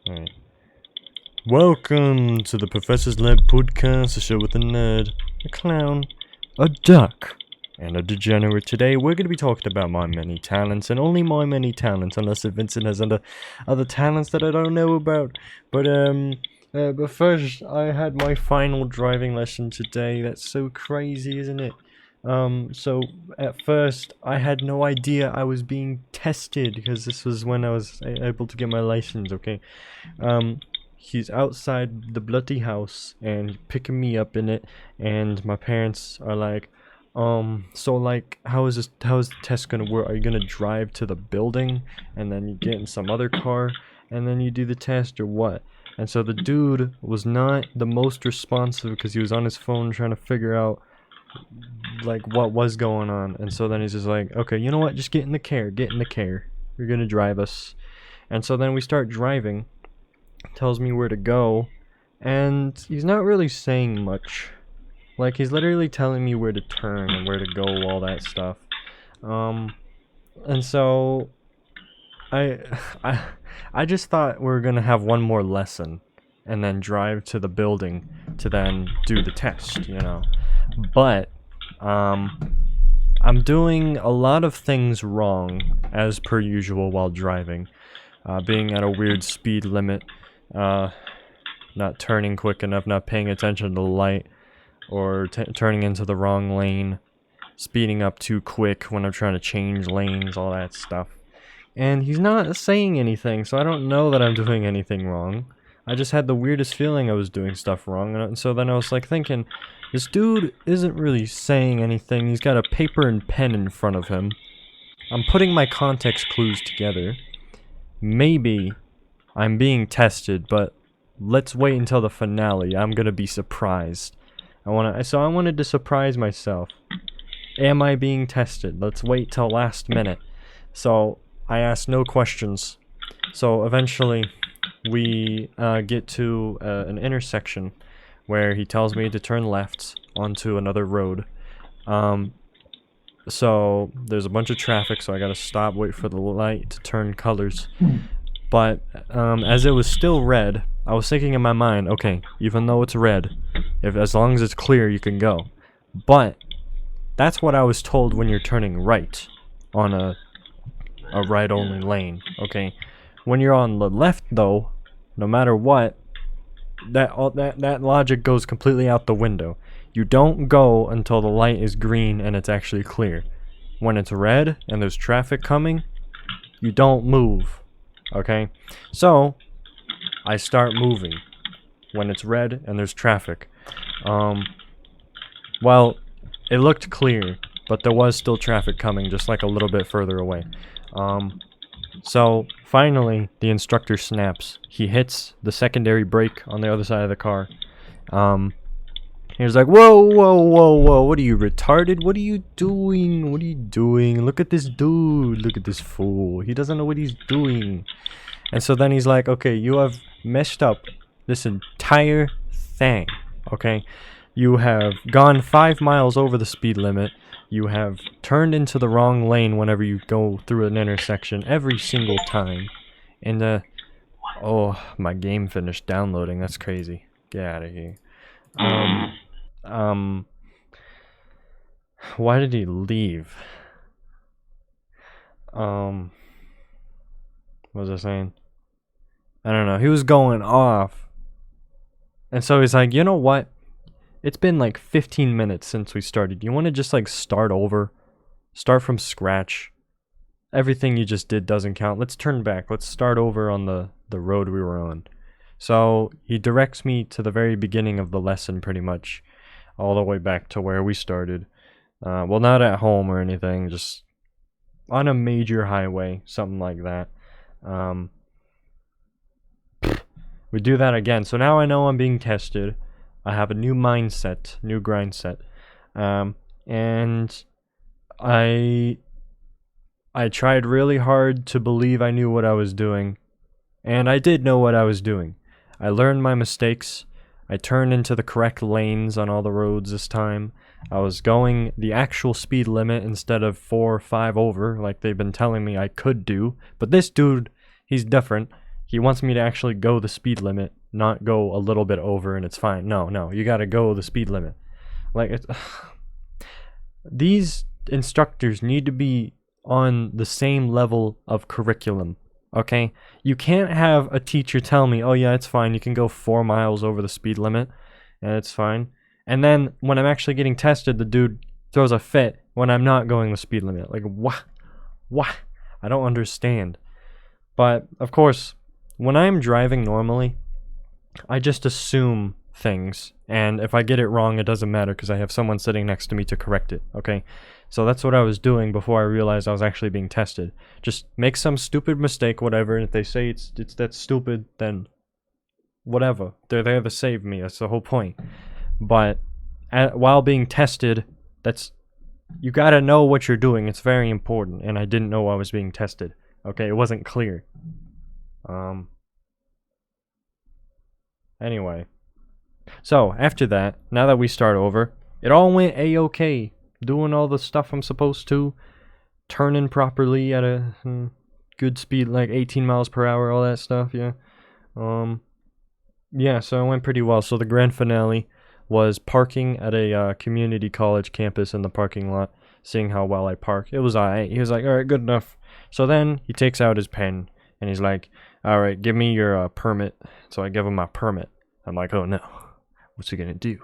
Alright. Welcome to the Professor's Lab Podcast, a show with a nerd, a clown, a duck, and a degenerate. Today we're going to be talking about my many talents, and only my many talents, unless Vincent has other talents that I don't know about. But first, I had my final driving lesson today. That's so crazy, isn't it? So at first I had no idea I was being tested, because this was when I was able to get my license, okay? He's outside the bloody house and picking me up in it, and my parents are like, so like, how is the test gonna work? Are you gonna drive to the building and then you get in some other car and then you do the test, or what? And so the dude was not the most responsive because he was on his phone trying to figure out like what was going on. And so then he's just like, okay, you know what, just get in the car, you're gonna drive us. And so then we start driving, tells me where to go, and he's not really saying much. Like, he's literally telling me where to turn and where to go, all that stuff. And so I just thought we were gonna have one more lesson and then drive to the building to then do the test, you know. But I'm doing a lot of things wrong, as per usual, while driving. Being at a weird speed limit, not turning quick enough, not paying attention to the light, or turning into the wrong lane, speeding up too quick when I'm trying to change lanes, all that stuff. And he's not saying anything, so I don't know that I'm doing anything wrong. I just had the weirdest feeling I was doing stuff wrong, and so then I was like thinking, this dude isn't really saying anything. He's got a paper and pen in front of him. I'm putting my context clues together. Maybe I'm being tested, but let's wait until the finale. I'm gonna be surprised. I wanted to surprise myself. Am I being tested? Let's wait till last minute. So I asked no questions. So eventually we get to an intersection where he tells me to turn left onto another road. So there's a bunch of traffic, so I gotta stop, wait for the light to turn colors. But as it was still red, I was thinking in my mind, okay, even though it's red, as long as it's clear, you can go. But that's what I was told when you're turning right on a right-only lane, okay? When you're on the left, though, no matter what, that logic goes completely out the window. You don't go until the light is green and it's actually clear. When it's red and there's traffic coming, you don't move. Okay, so I start moving when it's red and there's traffic. Well, it looked clear, but there was still traffic coming, just like a little bit further away. So finally, the instructor snaps. He hits the secondary brake on the other side of the car. He was like, whoa, what are you, retarded? What are you doing? Look at this dude, look at this fool. He doesn't know what he's doing. And so then he's like, okay, you have messed up this entire thing, okay? You have gone 5 miles over the speed limit. You have turned into the wrong lane whenever you go through an intersection every single time. And, oh, my game finished downloading. That's crazy. Get out of here. Why did he leave? What was I saying? I don't know. He was going off. And so he's like, you know what? It's been like 15 minutes since we started. You want to just like start over? Start from scratch. Everything you just did doesn't count. Let's turn back. Let's start over on the road we were on. So he directs me to the very beginning of the lesson, pretty much, all the way back to where we started. Well, not at home or anything, just on a major highway, something like that. We do that again. So now I know I'm being tested. I have a new mindset, new grind set. And I tried really hard to believe I knew what I was doing. And I did know what I was doing. I learned my mistakes. I turned into the correct lanes on all the roads this time. I was going the actual speed limit instead of 4 or 5 over, like they've been telling me I could do. But this dude, he's different. He wants me to actually go the speed limit, not go a little bit over and it's fine. No, you gotta go the speed limit. Like, it's, these instructors need to be on the same level of curriculum, okay? You can't have a teacher tell me, oh yeah, it's fine, you can go 4 miles over the speed limit, and it's fine. And then when I'm actually getting tested, the dude throws a fit when I'm not going the speed limit. Like, what? I don't understand. But, of course, when I'm driving normally, I just assume things. And if I get it wrong, it doesn't matter because I have someone sitting next to me to correct it, okay? So that's what I was doing before I realized I was actually being tested. Just make some stupid mistake, whatever, and if they say it's that stupid, then whatever. They're there to save me, that's the whole point. But while being tested, you gotta know what you're doing. It's very important, and I didn't know I was being tested. Okay, it wasn't clear. Anyway. So, after that, now that we start over, it all went a-okay. Doing all the stuff I'm supposed to. Turning properly at a good speed, like 18 miles per hour, all that stuff, yeah. Yeah, so it went pretty well. So the grand finale was parking at a community college campus in the parking lot, seeing how well I park. It was alright. He was like, alright, good enough. So then he takes out his pen, and he's like, alright, give me your permit. So I give him my permit. I'm like, oh no, what's he gonna do?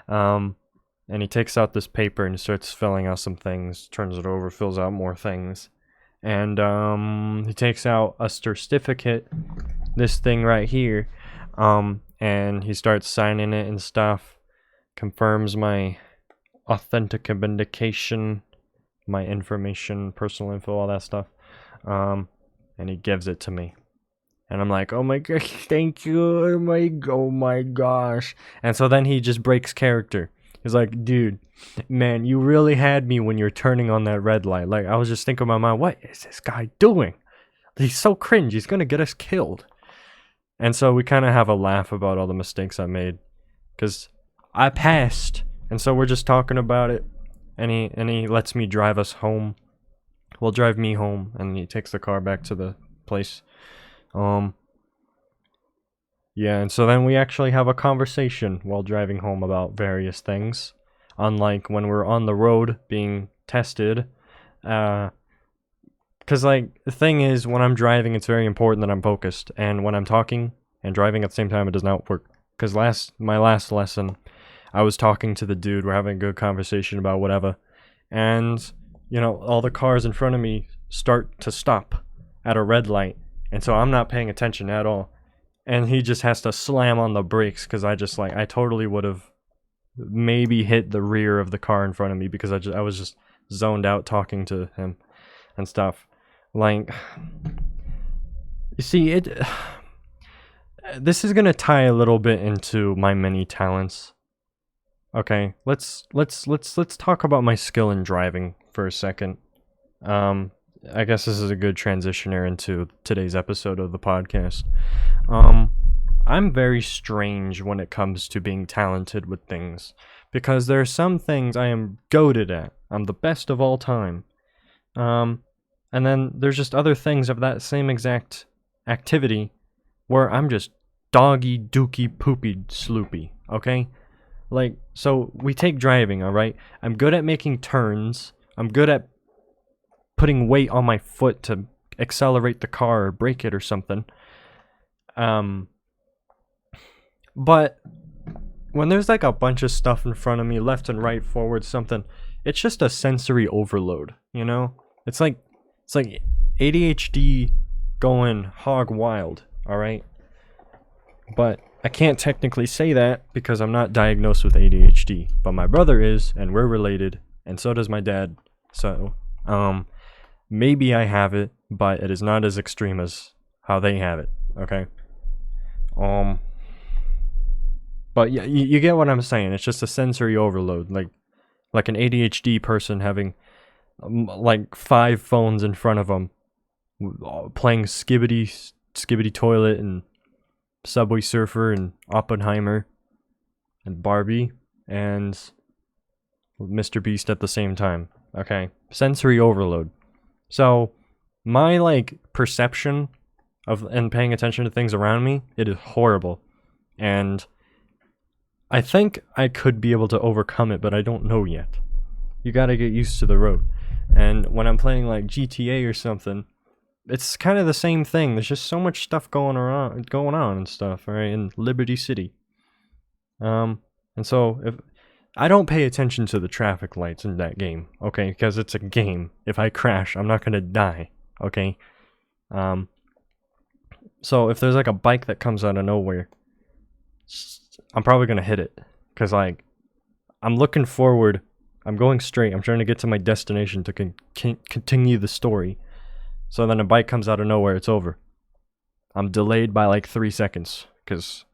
And he takes out this paper and starts filling out some things, turns it over, fills out more things. And he takes out a certificate, this thing right here, and he starts signing it and stuff, confirms my authentication, my information, personal info, all that stuff, and he gives it to me. And I'm like, oh my gosh, thank you, oh my gosh. And so then he just breaks character. He's like, dude, man, you really had me when you're turning on that red light. Like, I was just thinking in my mind, what is this guy doing? He's so cringe, he's gonna get us killed. And so we kind of have a laugh about all the mistakes I made. Because I passed, and so we're just talking about it. And he lets me drive us home. Well, drive me home, and he takes the car back to the place. Yeah, and so then we actually have a conversation while driving home about various things. Unlike when we're on the road being tested. Because, like, the thing is, when I'm driving, it's very important that I'm focused. And when I'm talking and driving at the same time, it does not work. Because my last lesson, I was talking to the dude. We're having a good conversation about whatever. And, you know, all the cars in front of me start to stop at a red light. And so I'm not paying attention at all. And he just has to slam on the brakes because I totally would have maybe hit the rear of the car in front of me because I was just zoned out talking to him and stuff. Like, you see, this is gonna tie a little bit into my many talents. Okay, let's talk about my skill in driving for a second. I guess this is a good transitioner into today's episode of the podcast. I'm very strange when it comes to being talented with things, because there are some things I am goated at. I'm the best of all time. And then there's just other things of that same exact activity where I'm just doggy, dookie, poopy, sloopy, okay? Like, so we take driving, alright? I'm good at making turns. I'm good at putting weight on my foot to accelerate the car or brake it or something. But when there's like a bunch of stuff in front of me, left and right, forward, something, it's just a sensory overload, you know? It's like ADHD going hog wild, alright? But I can't technically say that because I'm not diagnosed with ADHD. But my brother is, and we're related, and so does my dad. So, maybe I have it, but it is not as extreme as how they have it, okay? But yeah, you get what I'm saying. It's just a sensory overload, like an ADHD person having like 5 phones in front of them, playing Skibidi Toilet and Subway Surfer and Oppenheimer and Barbie and Mr. Beast at the same time. Okay, sensory overload. So my like perception and paying attention to things around me, it is horrible. And I think I could be able to overcome it, but I don't know yet. You gotta get used to the road. And when I'm playing like GTA or something, it's kind of the same thing. There's just so much stuff going on and stuff, right? In Liberty City. And so if I don't pay attention to the traffic lights in that game, okay? Because it's a game. If I crash, I'm not gonna die, okay? So if there's like a bike that comes out of nowhere, I'm probably gonna hit it. Cause like, I'm looking forward. I'm going straight. I'm trying to get to my destination to continue the story. So then a bike comes out of nowhere. It's over. I'm delayed by like 3 seconds. Cause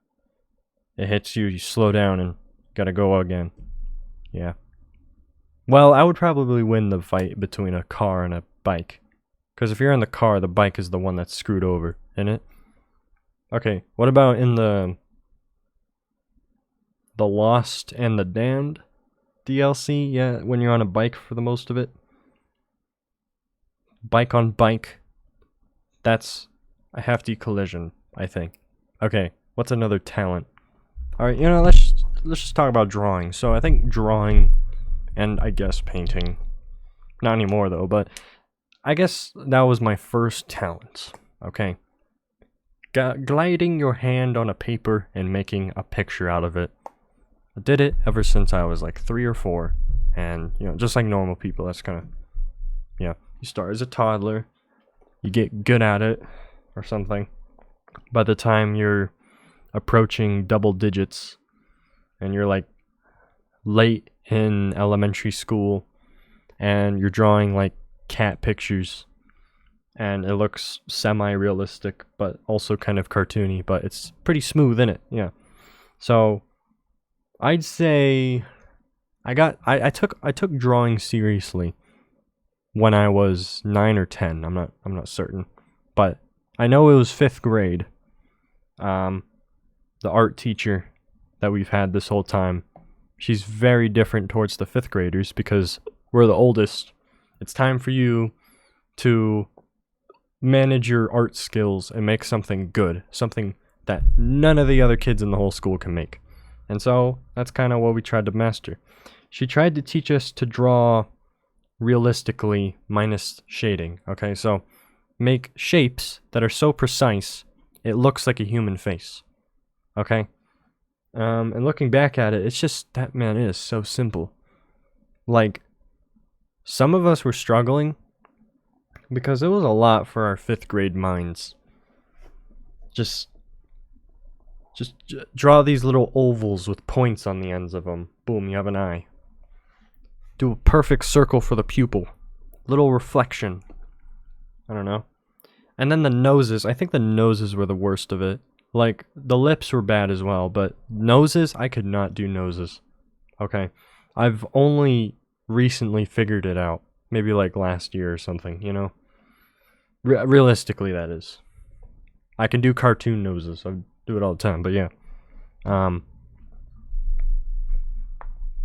it hits you. You slow down and gotta go again. Yeah. Well, I would probably win the fight between a car and a bike. Because if you're in the car, the bike is the one that's screwed over, isn't it? Okay, what about in the Lost and the Damned DLC? Yeah, when you're on a bike for the most of it. Bike on bike. That's a hefty collision, I think. Okay, what's another talent? Alright, let's just talk about drawing. So I think drawing, and I guess painting. Not anymore though, but I guess that was my first talent. Okay. Gliding your hand on a paper and making a picture out of it. I did it ever since I was like 3 or 4. And, just like normal people, that's kind of, you start as a toddler, you get good at it, or something. By the time you're approaching double digits, and you're like late in elementary school, and you're drawing like cat pictures, and it looks semi-realistic, but also kind of cartoony, but it's pretty smooth in it, yeah. So, I'd say I took drawing seriously when I was 9 or 10. I'm not certain, but I know it was 5th grade. The art teacher that we've had this whole time, she's very different towards the 5th graders because we're the oldest. It's time for you to manage your art skills and make something good, something that none of the other kids in the whole school can make. And so that's kind of what we tried to master. She tried to teach us to draw realistically minus shading. Okay, so make shapes that are so precise it looks like a human face. Okay, and looking back at it, it's just that, man, it is so simple. Like, some of us were struggling because it was a lot for our 5th grade minds. Just draw these little ovals with points on the ends of them. Boom, you have an eye. Do a perfect circle for the pupil. Little reflection. I don't know. And then the noses. I think the noses were the worst of it. Like, the lips were bad as well, but noses, I could not do noses. Okay. I've only recently figured it out. Maybe like last year or something, realistically, that is. I can do cartoon noses. I do it all the time, but yeah.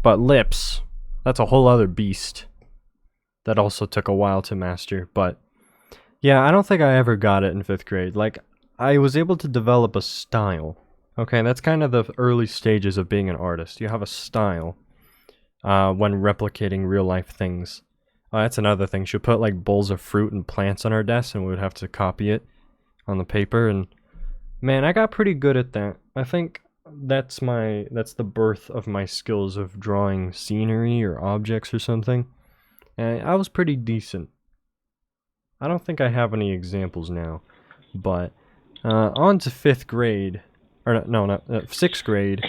But lips, that's a whole other beast. That also took a while to master, but yeah, I don't think I ever got it in 5th grade. Like, I was able to develop a style. Okay, that's kind of the early stages of being an artist. You have a style when replicating real life things. That's another thing. She'll put like bowls of fruit and plants on our desk, and we would have to copy it on the paper. And man, I got pretty good at that. I think that's the birth of my skills of drawing scenery or objects or something. And I was pretty decent. I don't think I have any examples now, but on to 5th grade, or no, not 6th grade.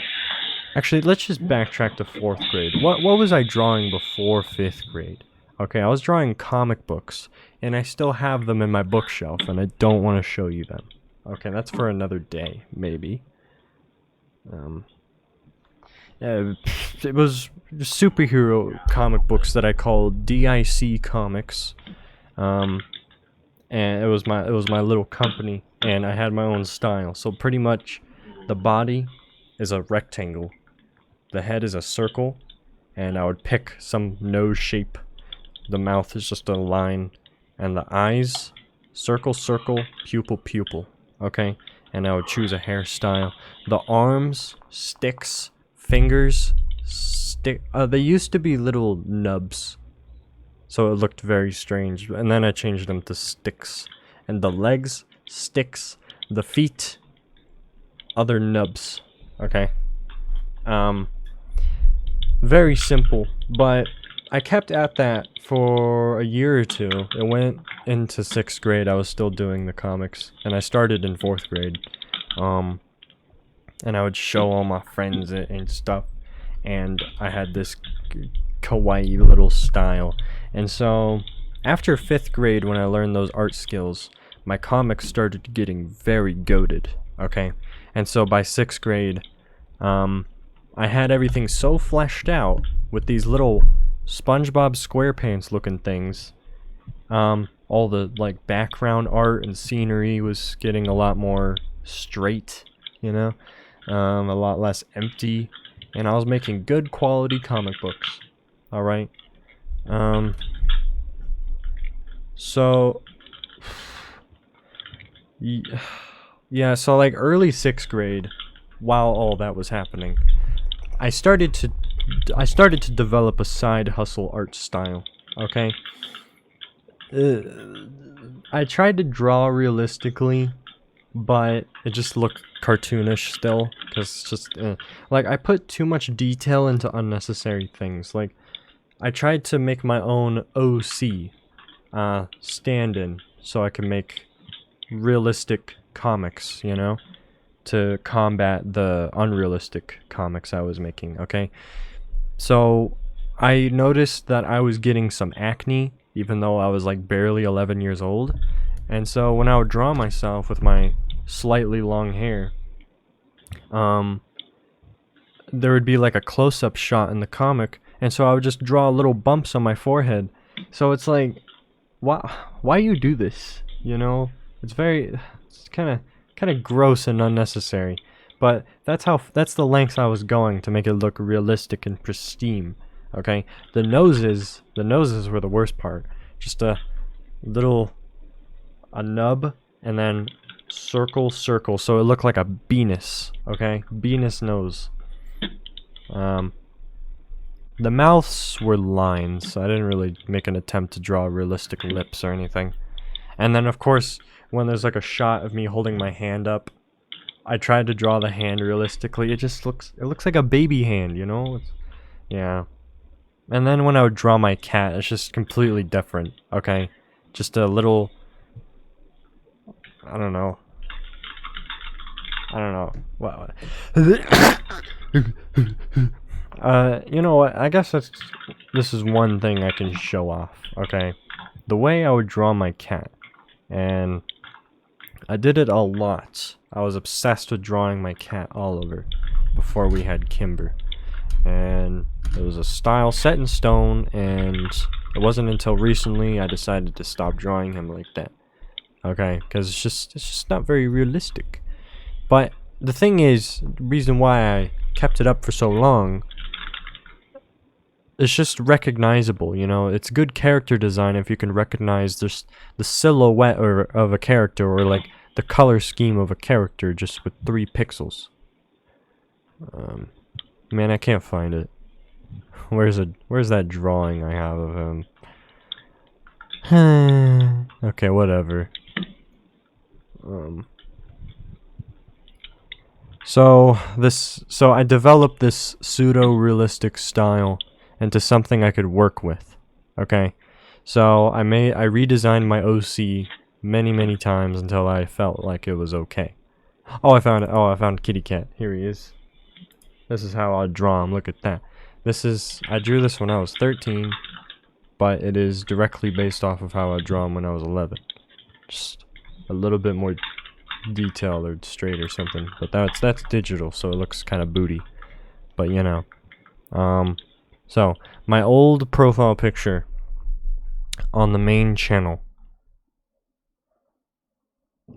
Actually, let's just backtrack to 4th grade. What was I drawing before 5th grade? Okay, I was drawing comic books, and I still have them in my bookshelf, and I don't want to show you them. Okay, that's for another day, maybe. It was superhero comic books that I called DIC Comics, and it was my little company, and I had my own style. So pretty much, the body is a rectangle, the head is a circle, and I would pick some nose shape. The mouth is just a line, and the eyes circle, circle, pupil, pupil. Okay? And I would choose a hairstyle. The arms, sticks, fingers, they used to be little nubs. So it looked very strange. And then I changed them to sticks. And the legs, sticks, the feet, other nubs. Okay? Very simple, but I kept at that for a year or two. It went into 6th grade. I was still doing the comics, and I started in 4th grade. And I would show all my friends it and stuff, and I had this kawaii little style. And so after 5th grade, when I learned those art skills, my comics started getting very goated. Okay, and so by 6th grade, I had everything so fleshed out with these little SpongeBob SquarePants looking things. All the like background art and scenery was getting a lot more straight, you know, a lot less empty, and I was making good quality comic books. All right. So yeah, so like early 6th grade, while all that was happening, I started to develop a side hustle art style. Okay, I tried to draw realistically, but it just looked cartoonish still, because it's just like I put too much detail into unnecessary things. Like I tried to make my own OC stand-in so I can make realistic comics, you know, to combat the unrealistic comics I was making. Okay, so I noticed that I was getting some acne even though I was like barely 11 years old, and so when I would draw myself with my slightly long hair, there would be like a close-up shot in the comic, and so I would just draw little bumps on my forehead. So it's like, why you do this, you know? It's kind of gross and unnecessary, but that's the lengths I was going to make it look realistic and pristine. Okay, the noses were the worst part. Just a nub, and then circle, so it looked like a penis. Okay, penis nose. The mouths were lines. I didn't really make an attempt to draw realistic lips or anything. And then of course, when there's like a shot of me holding my hand up, I tried to draw the hand realistically. It looks like a baby hand, you know? Yeah. And then when I would draw my cat, it's just completely different, okay? Just a little, I don't know. What? You know what? I guess this is one thing I can show off, okay? The way I would draw my cat, and I did it a lot. I was obsessed with drawing my cat Oliver before we had Kimber. And it was a style set in stone, and it wasn't until recently I decided to stop drawing him like that. Okay, because it's just not very realistic. But the thing is, the reason why I kept it up for so long, it's just recognizable, you know? It's good character design if you can recognize the silhouette of a character, or like the color scheme of a character just with 3 pixels. Man, I can't find it. Where's that drawing I have of him? Okay, whatever. So I developed this pseudo-realistic style into something I could work with. Okay, so I redesigned my OC many times until I felt like it was okay. Oh, I found it. Oh, I found Kitty Cat. Here he is. This is how I draw him. Look at that. I drew this when I was 13, but it is directly based off of how I draw him when I was 11. Just a little bit more detailed or straight or something. But that's digital, so it looks kind of booty. But you know. So my old profile picture on the main channel.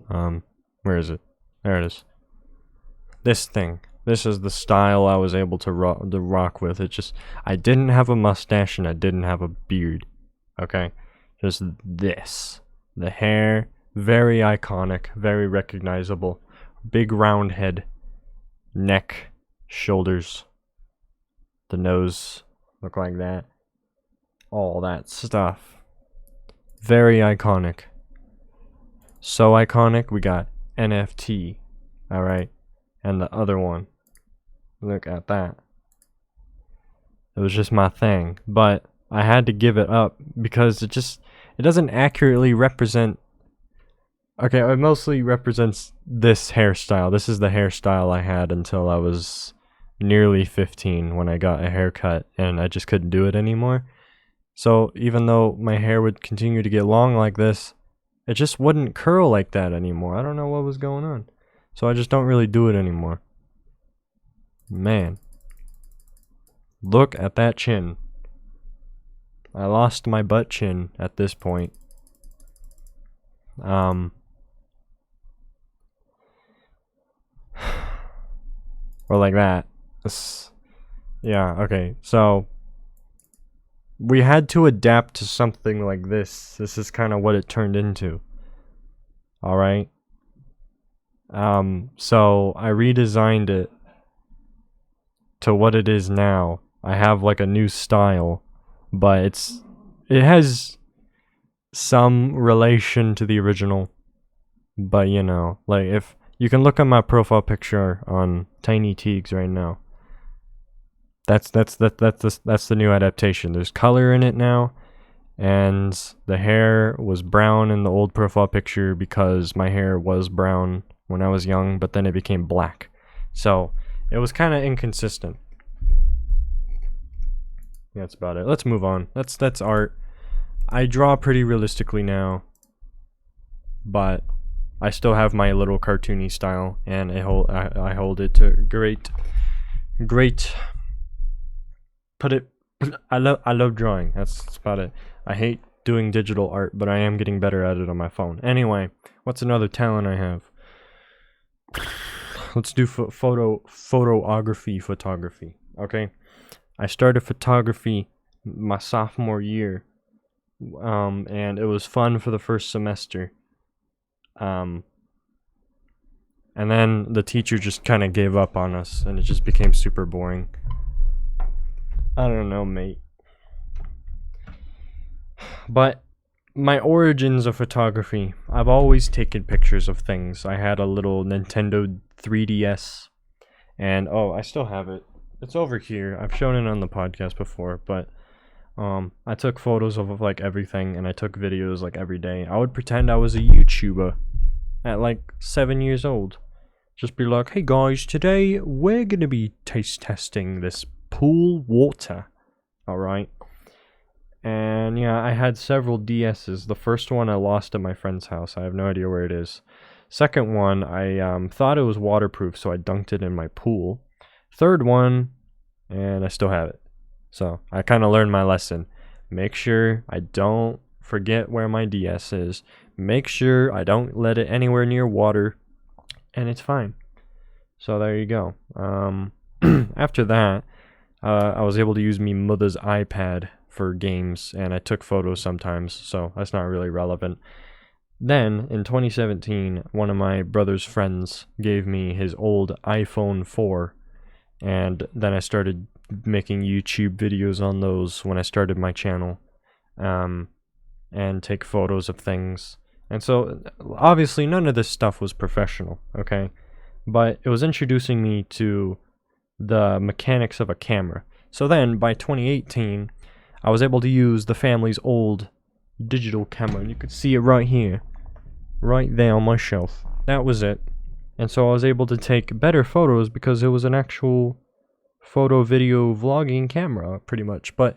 Where is it? There it is. This thing. This is the style I was able to rock with. I didn't have a mustache and I didn't have a beard. Okay? Just this. The hair, Very iconic, very recognizable. Big round head, neck, shoulders, the nose look like that. All that stuff. Very iconic. So iconic, we got NFT. Alright. And the other one. Look at that. It was just my thing. But I had to give it up because it doesn't accurately represent. Okay, it mostly represents this hairstyle. This is the hairstyle I had until I was nearly 15 when I got a haircut and I just couldn't do it anymore. So even though my hair would continue to get long like this, it just wouldn't curl like that anymore. I don't know what was going on. So I just don't really do it anymore. Man. Look at that chin. I lost my butt chin at this point. Or like that. Yeah, okay. So we had to adapt to something like this. This is kind of what it turned into. Alright? So I redesigned it to what it is now. I have like a new style, but it has some relation to the original. But you know, like if you can look at my profile picture on Tiny Teagues right now. That's the new adaptation. There's color in it now, and the hair was brown in the old profile picture because my hair was brown when I was young, but then it became black. So it was kind of inconsistent. Yeah, that's about it. Let's move on. That's art. I draw pretty realistically now, but I still have my little cartoony style, and I hold it to great. I love drawing. That's about it. I hate doing digital art, but I am getting better at it on my phone. Anyway, what's another talent I have? Let's do photography. Okay, I started photography my sophomore year, and it was fun for the first semester. And then the teacher just kind of gave up on us, and it just became super boring. I don't know, mate. But my origins of photography, I've always taken pictures of things. I had a little Nintendo 3DS, and oh, I still have it. It's over here. I've shown it on the podcast before, but I took photos of like everything, and I took videos like every day. I would pretend I was a YouTuber at like 7 years old. Just be like, hey guys, today we're gonna be taste testing this pool water. Alright. And yeah, I had several DS's. The first one I lost at my friend's house. I have no idea where it is. Second one, I thought it was waterproof, so I dunked it in my pool. Third one, and I still have it. So I kind of learned my lesson. Make sure I don't forget where my DS is. Make sure I don't let it anywhere near water, and it's fine. So there you go. After that, I was able to use me mother's iPad for games, and I took photos sometimes, so that's not really relevant. Then, in 2017, one of my brother's friends gave me his old iPhone 4, and then I started making YouTube videos on those when I started my channel, and take photos of things. And so, obviously, none of this stuff was professional, okay? But it was introducing me to the mechanics of a camera. So then, by 2018, I was able to use the family's old digital camera. And you could see it right here. Right there on my shelf. That was it. And so I was able to take better photos because it was an actual photo, video, vlogging camera, pretty much. But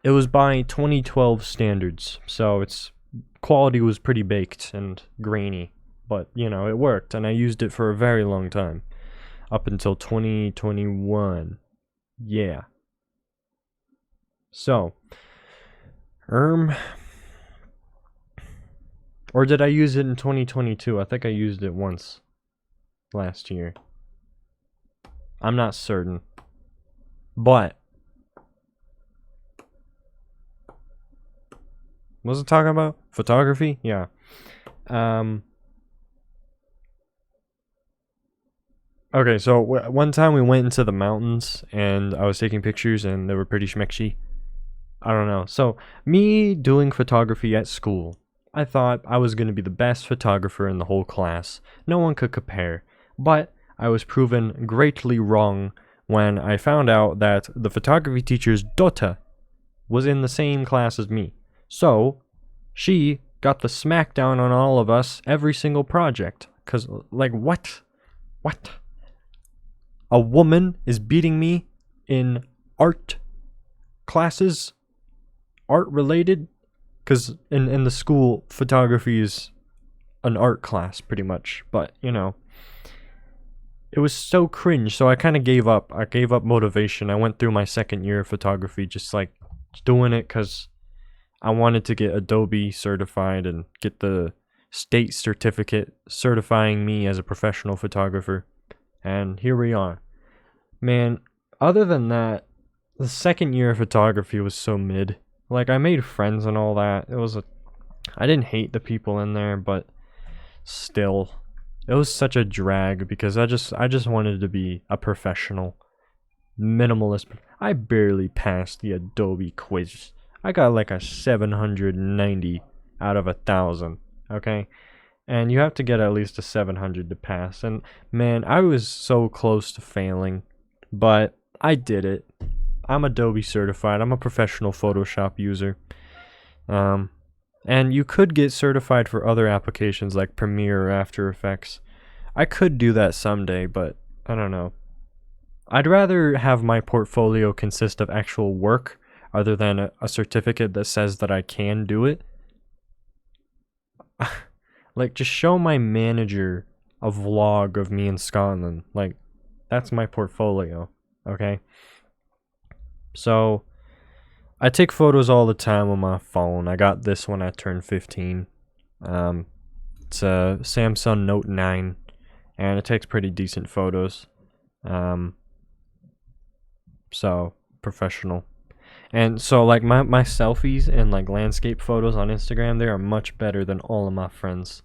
it was by 2012 standards. So its quality was pretty baked and grainy. But, you know, it worked. And I used it for a very long time. Up until 2021. Yeah. So, or did I use it in 2022? I think I used it once last year. I'm not certain. But, what was I talking about? Photography? Yeah. Okay, so one time we went into the mountains and I was taking pictures and they were pretty schmexy. I don't know. So, me doing photography at school, I thought I was going to be the best photographer in the whole class. No one could compare. But I was proven greatly wrong when I found out that the photography teacher's daughter was in the same class as me. So, she got the smackdown on all of us every single project. Because, like, what? What? A woman is beating me in art classes? Art related? Because in the school, photography is an art class, pretty much. But, you know, it was so cringe, so I kind of gave up. I gave up motivation. I went through my second year of photography just, like, doing it because I wanted to get Adobe certified and get the state certificate certifying me as a professional photographer. And here we are. Man, other than that, the second year of photography was so mid. Like, I made friends and all that. I didn't hate the people in there, but still, it was such a drag because I just wanted to be a professional minimalist. I barely passed the Adobe quiz. I got like a 790 out of 1,000, okay? And you have to get at least a 700 to pass. And man, I was so close to failing, but I did it. I'm Adobe certified. I'm a professional Photoshop user. And you could get certified for other applications like Premiere or After Effects. I could do that someday, but I don't know. I'd rather have my portfolio consist of actual work other than a certificate that says that I can do it. Like, just show my manager a vlog of me in Scotland. Like, that's my portfolio, okay? So, I take photos all the time on my phone. I got this when I turned 15. It's a Samsung Note 9, and it takes pretty decent photos. So, professional. And so, like, my selfies and, like, landscape photos on Instagram, they are much better than all of my friends.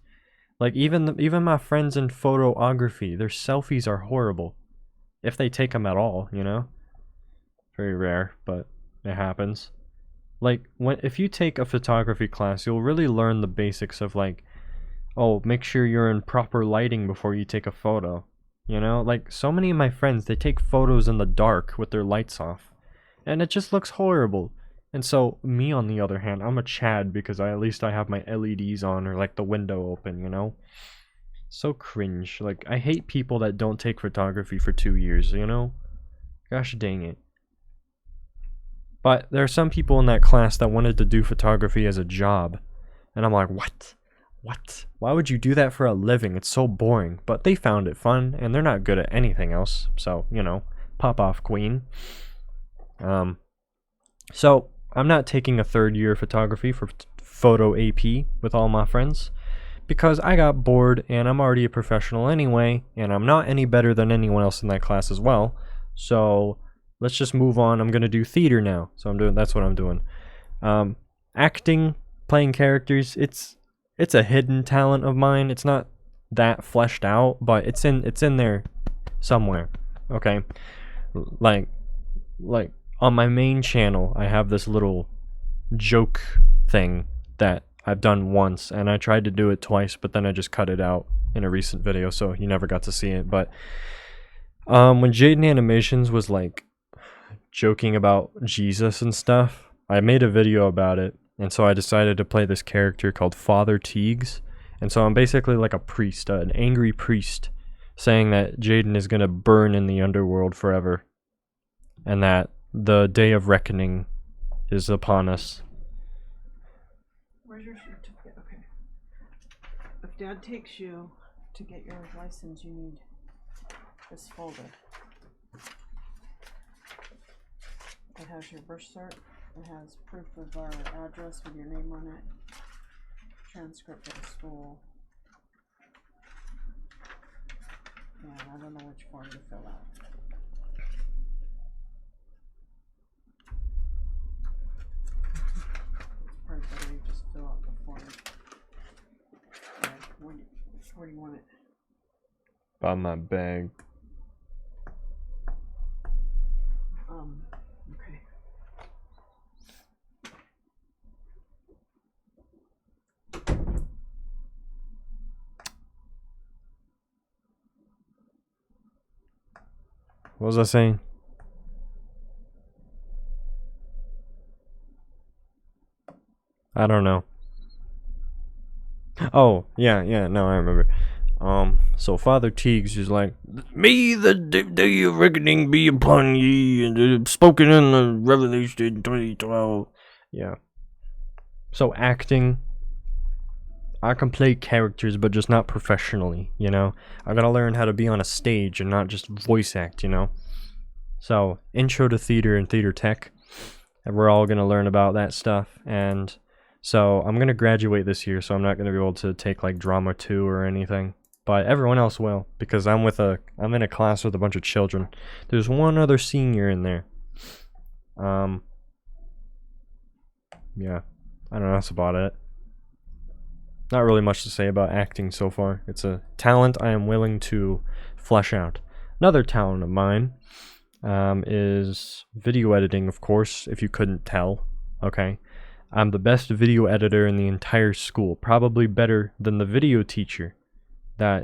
Like, even my friends in photography, their selfies are horrible. If they take them at all, you know? Very rare, but it happens. Like, if you take a photography class, you'll really learn the basics of, like, oh, make sure you're in proper lighting before you take a photo. You know? Like, so many of my friends, they take photos in the dark with their lights off. And it just looks horrible. And so, me on the other hand, I'm a Chad because at least I have my LEDs on or, like, the window open, you know? So cringe. Like, I hate people that don't take photography for 2 years, you know? Gosh dang it. But there are some people in that class that wanted to do photography as a job. And I'm like, what? What? Why would you do that for a living? It's so boring. But they found it fun, and they're not good at anything else. So, you know, pop off, queen. So, I'm not taking a third year of photography for photo AP with all my friends. Because I got bored, and I'm already a professional anyway, and I'm not any better than anyone else in that class as well. So, let's just move on. I'm gonna do theater now. So that's what I'm doing. Acting, playing characters, it's a hidden talent of mine. It's not that fleshed out, but it's in there somewhere. Okay? Like on my main channel, I have this little joke thing that I've done once, and I tried to do it twice, but then I just cut it out in a recent video, so you never got to see it. But when Jaden Animations was like joking about Jesus and stuff, I made a video about it, and so I decided to play this character called Father Teagues. And so I'm basically like a priest, an angry priest, saying that Jaden is gonna burn in the underworld forever, and that the day of reckoning is upon us. Where's your certificate? Okay. If Dad takes you to get your license, you need this folder. It has your birth cert. It has proof of our address with your name on it. Transcript of the school. And I don't know which form to fill out. It's probably better you just fill out the form. Where do you want it? By my bag. What was I saying? I don't know. Oh, yeah, no, I remember. So Father Teagues is like, "May the day of reckoning be upon ye, and spoken in the Revelation 2012." Yeah. So acting, I can play characters, but just not professionally, you know? I gotta learn how to be on a stage and not just voice act, you know? So, intro to theater and theater tech, and we're all gonna learn about that stuff, and so I'm gonna graduate this year, so I'm not gonna be able to take like drama 2 or anything. But everyone else will, because I'm in a class with a bunch of children. There's one other senior in there. Yeah, I don't know, that's about it. Not really much to say about acting so far. It's a talent I am willing to flesh out. Another talent of mine is video editing, of course, if you couldn't tell. Okay. I'm the best video editor in the entire school, probably better than the video teacher. That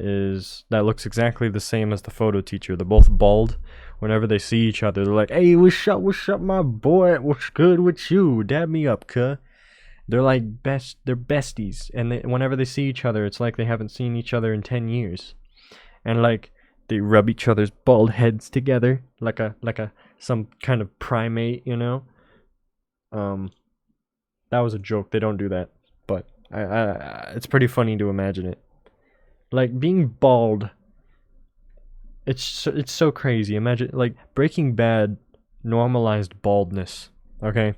looks exactly the same as the photo teacher. They're both bald. Whenever they see each other, they're like, "Hey, what's up, my boy? What's good with you? Dab me up, cuh." They're like they're besties, and whenever they see each other, it's like they haven't seen each other in 10 years. And like they rub each other's bald heads together like some kind of primate, you know? That was a joke. They don't do that, but it's pretty funny to imagine it. Like being bald, it's so crazy. Imagine like Breaking Bad normalized baldness. Okay.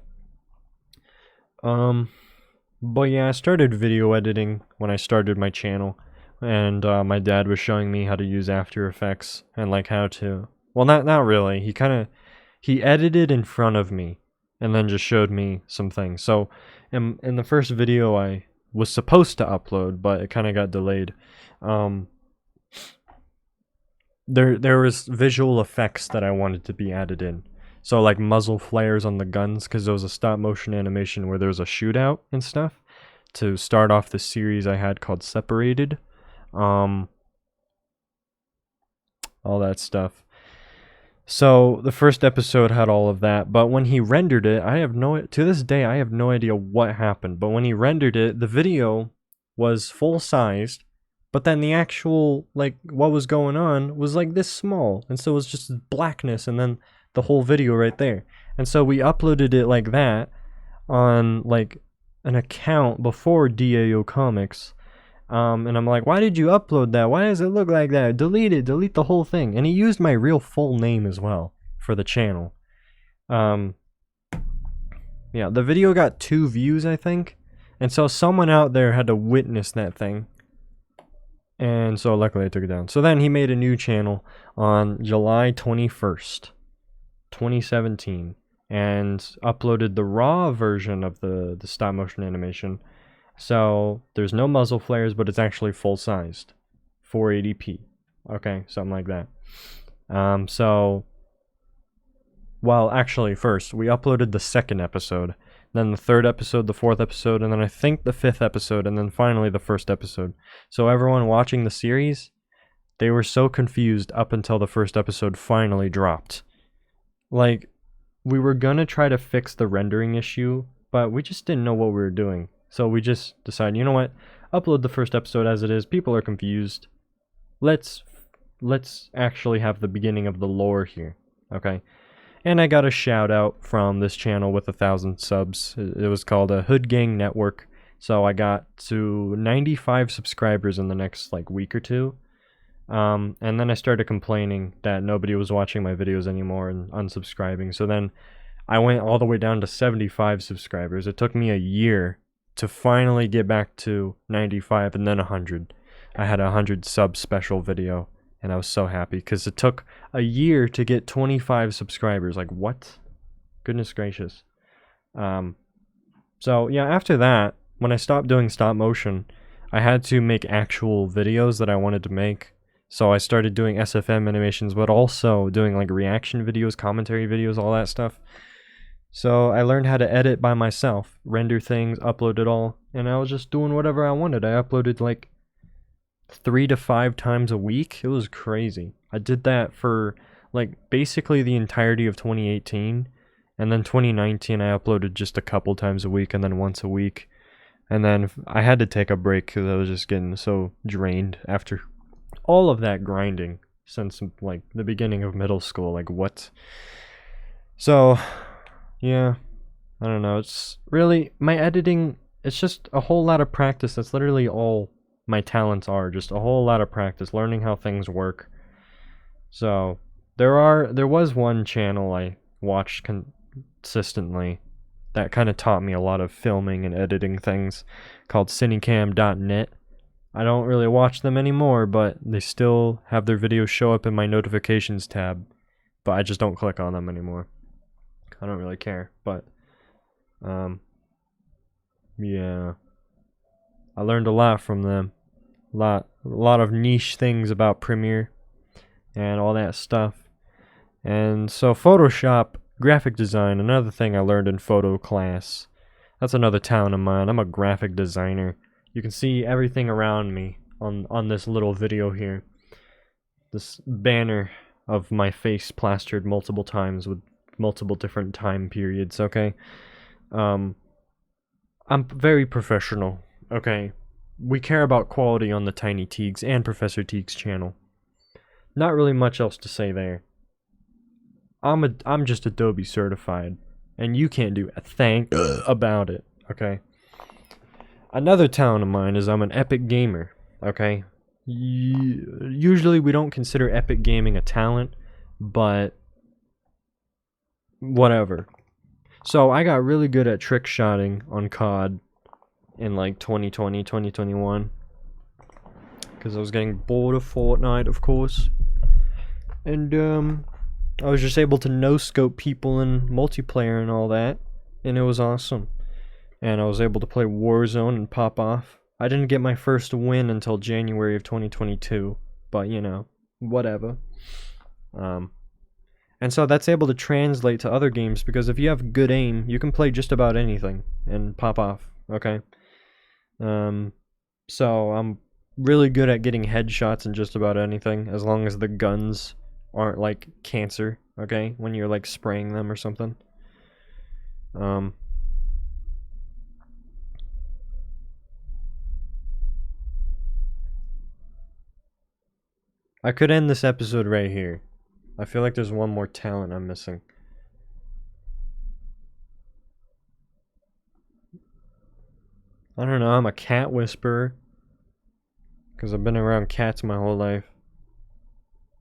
But yeah, I started video editing when I started my channel, and my dad was showing me how to use After Effects and like how to. Well, not really. He edited in front of me, and then just showed me some things. So, in the first video I was supposed to upload, but it kind of got delayed. There was visual effects that I wanted to be added in. So like muzzle flares on the guns, because there was a stop motion animation where there was a shootout and stuff to start off the series I had called Separated. All that stuff. So the first episode had all of that, but when he rendered it, to this day I have no idea what happened. But when he rendered it, the video was full sized, but then the actual like what was going on was like this small, and so it was just blackness, and then the whole video right there. And so we uploaded it like that on like an account before DAO Comics. And I'm like, "Why did you upload that? Why does it look like that? Delete it, delete the whole thing." And he used my real full name as well for the channel. Yeah, the video got 2 views, I think. And so someone out there had to witness that thing. And so luckily I took it down. So then he made a new channel on July 21st. 2017, and uploaded the raw version of the stop motion animation. So there's no muzzle flares, but it's actually full sized, 480p. Okay, something like that. Well, actually, first we uploaded the 2nd episode, then the 3rd episode, the 4th episode, and then I think the 5th episode, and then finally the 1st episode. So everyone watching the series, they were so confused up until the 1st episode finally dropped. Like, we were gonna try to fix the rendering issue, but we just didn't know what we were doing. So we just decided, you know what? Upload the 1st episode as it is. People are confused. Let's actually have the beginning of the lore here, okay? And I got a shout out from this channel with 1,000 subs. It was called a Hood Gang Network. So I got to 95 subscribers in the next like week or two. And then I started complaining that nobody was watching my videos anymore and unsubscribing. So then I went all the way down to 75 subscribers. It took me a year to finally get back to 95 and then 100. I had a 100 sub special video, and I was so happy because it took a year to get 25 subscribers. Like, what? Goodness gracious. So yeah, after that, when I stopped doing stop motion, I had to make actual videos that I wanted to make. So I started doing SFM animations, but also doing like reaction videos, commentary videos, all that stuff. So I learned how to edit by myself, render things, upload it all, and I was just doing whatever I wanted. I uploaded like 3 to 5 times a week. It was crazy. I did that for like basically the entirety of 2018, and then 2019 I uploaded just a couple times a week and then once a week. And then I had to take a break because I was just getting so drained after all of that grinding since like the beginning of middle school. Like what? So, yeah, I don't know. It's really my editing. It's just a whole lot of practice. That's literally all my talents are. Just a whole lot of practice, learning how things work. So there was one channel I watched consistently that kind of taught me a lot of filming and editing things, called Cinecam.net. I don't really watch them anymore, but they still have their videos show up in my notifications tab, but I just don't click on them anymore. I don't really care, but yeah, I learned a lot from them. A lot of niche things about Premiere and all that stuff. And so Photoshop, graphic design, another thing I learned in photo class. That's another talent of mine. I'm a graphic designer. You can see everything around me on this little video here. This banner of my face plastered multiple times with multiple different time periods, okay? I'm very professional, okay? We care about quality on the Tiny Teagues and Professor Teague's channel. Not really much else to say there. I'm just Adobe certified, and you can't do a thing about it, okay? Another talent of mine is I'm an epic gamer, okay? Usually we don't consider epic gaming a talent, but whatever. So I got really good at trick shotting on COD in like 2020, 2021, because I was getting bored of Fortnite, of course. And I was just able to no-scope people in multiplayer and all that, and it was awesome. And I was able to play Warzone and pop off. I didn't get my first win until January of 2022, but you know, whatever. And so that's able to translate to other games, because if you have good aim, you can play just about anything and pop off, okay? So I'm really good at getting headshots in just about anything, as long as the guns aren't like cancer, okay? When you're like spraying them or something. I could end this episode right here. I feel like there's one more talent I'm missing. I don't know, I'm a cat whisperer, because I've been around cats my whole life.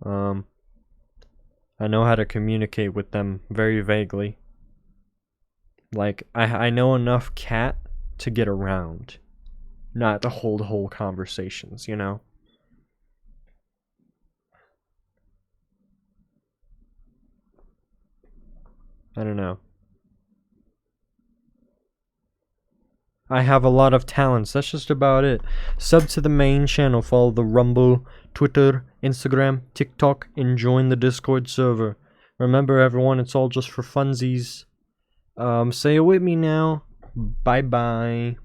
I know how to communicate with them very vaguely. Like, I know enough cat to get around, not to hold whole conversations, you know? I don't know. I have a lot of talents. That's just about it. Sub to the main channel. Follow the Rumble, Twitter, Instagram, TikTok, and join the Discord server. Remember, everyone, it's all just for funsies. Say it with me now. Bye-bye.